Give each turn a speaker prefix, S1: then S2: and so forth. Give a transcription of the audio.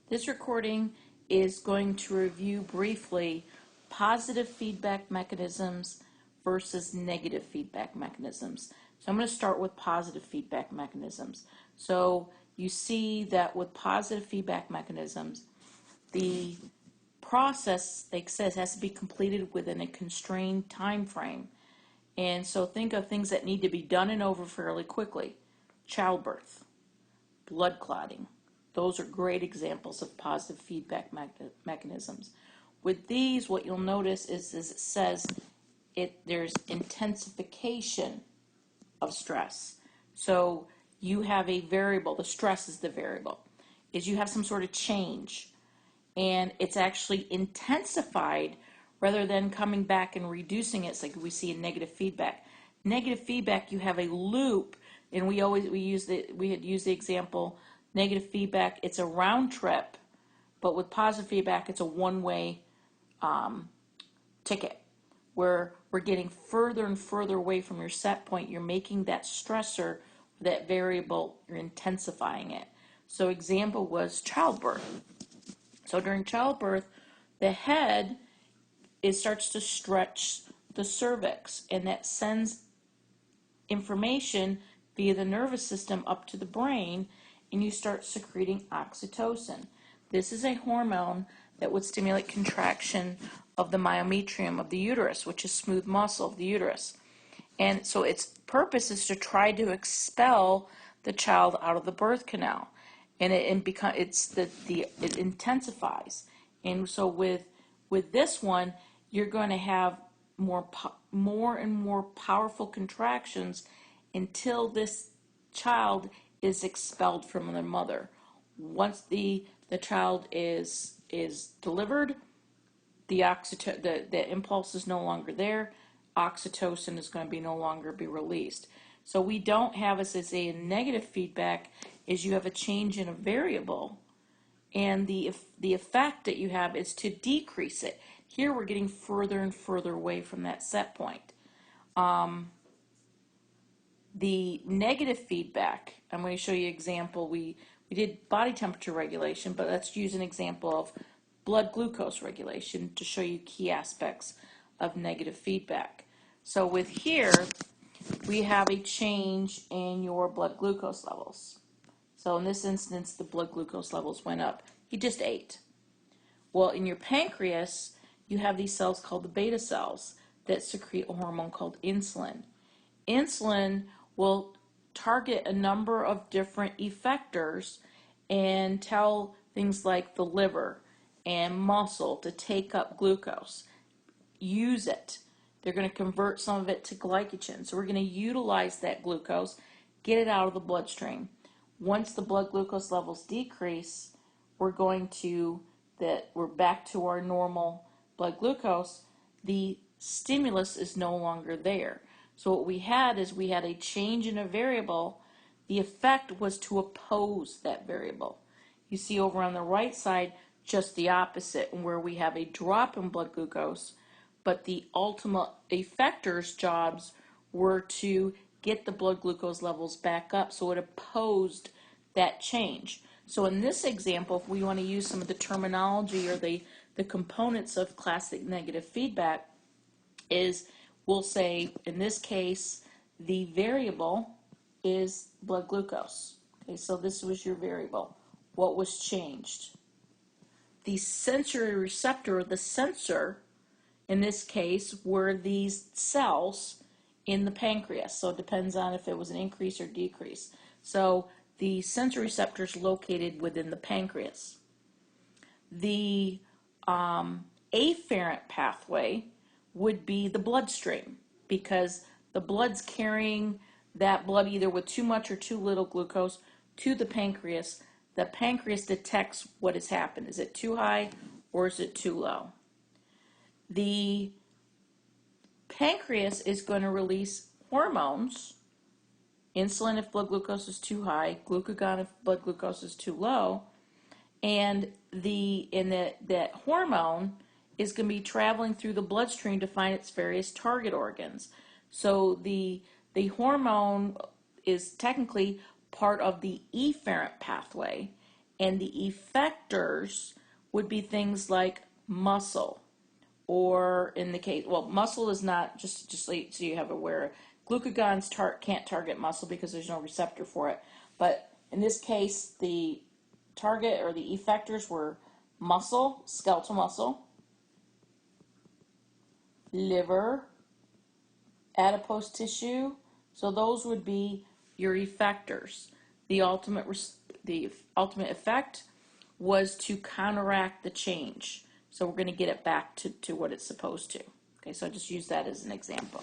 S1: This recording is going to review briefly positive feedback mechanisms versus negative feedback mechanisms. So I'm going to start with positive feedback mechanisms. So you see that with positive feedback mechanisms, the process, like it says, has to be completed within a constrained time frame. And so think of things that need to be done and over fairly quickly. Childbirth, blood clotting. Those are great examples of positive feedback mechanisms. With these, what you'll notice is it says there's intensification of stress. So you have a variable, the stress is the variable, is you have some sort of change, and it's actually intensified rather than coming back and reducing it. It's like we see in negative feedback. Negative feedback, you have a loop, and we had used the example, negative feedback, it's a round trip, but with positive feedback, it's a one-way ticket, where we're getting further and further away from your set point. You're making that stressor, that variable, you're intensifying it. So example was childbirth. So during childbirth, the head, it starts to stretch the cervix, and that sends information via the nervous system up to the brain, and you start secreting oxytocin. This is a hormone that would stimulate contraction of the myometrium of the uterus, which is smooth muscle of the uterus. And so its purpose is to try to expel the child out of the birth canal. And it intensifies. And so with this one, you're going to have more and more powerful contractions until this child is expelled from their mother. Once the child is delivered, the impulse is no longer there. Oxytocin is going to be no longer be released. So we don't have, as I say, a negative feedback is you have a change in a variable, and the effect that you have is to decrease it. Here we're getting further and further away from that set point. The negative feedback, I'm going to show you an example. We did body temperature regulation, but let's use an example of blood glucose regulation to show you key aspects of negative feedback. So with here, we have a change in your blood glucose levels. So in this instance, the blood glucose levels went up. He just ate. Well, in your pancreas, you have these cells called the beta cells that secrete a hormone called insulin. Insulin will target a number of different effectors and tell things like the liver and muscle to take up glucose. Use it. They're going to convert some of it to glycogen. So we're going to utilize that glucose, get it out of the bloodstream. Once the blood glucose levels decrease, we're back to our normal blood glucose. The stimulus is no longer there. So what we had is we had a change in a variable. The effect was to oppose that variable. You see over on the right side, just the opposite, where we have a drop in blood glucose, but the ultimate effector's jobs were to get the blood glucose levels back up, so it opposed that change. So in this example, if we want to use some of the terminology or the components of classic negative feedback, we'll say, in this case, the variable is blood glucose. Okay, so this was your variable. What was changed? The sensory receptor, or the sensor, in this case, were these cells in the pancreas. So it depends on if it was an increase or decrease. So the sensory receptor is located within the pancreas. The afferent pathway would be the bloodstream, because the blood's carrying that blood either with too much or too little glucose to the pancreas. The pancreas detects what has happened. Is it too high or is it too low? The pancreas is going to release hormones, insulin if blood glucose is too high, glucagon if blood glucose is too low, and that hormone is going to be traveling through the bloodstream to find its various target organs. So the hormone is technically part of the efferent pathway, And the effectors would be things like muscle, or in the case, well, muscle is not, just so you have aware, glucagons can't target muscle because there's no receptor for it. But in this case, the target or the effectors were muscle, skeletal muscle, liver, adipose tissue. So those would be your effectors. The ultimate effect was to counteract the change. So we're going to get it back to what it's supposed to. Okay, so I just use that as an example.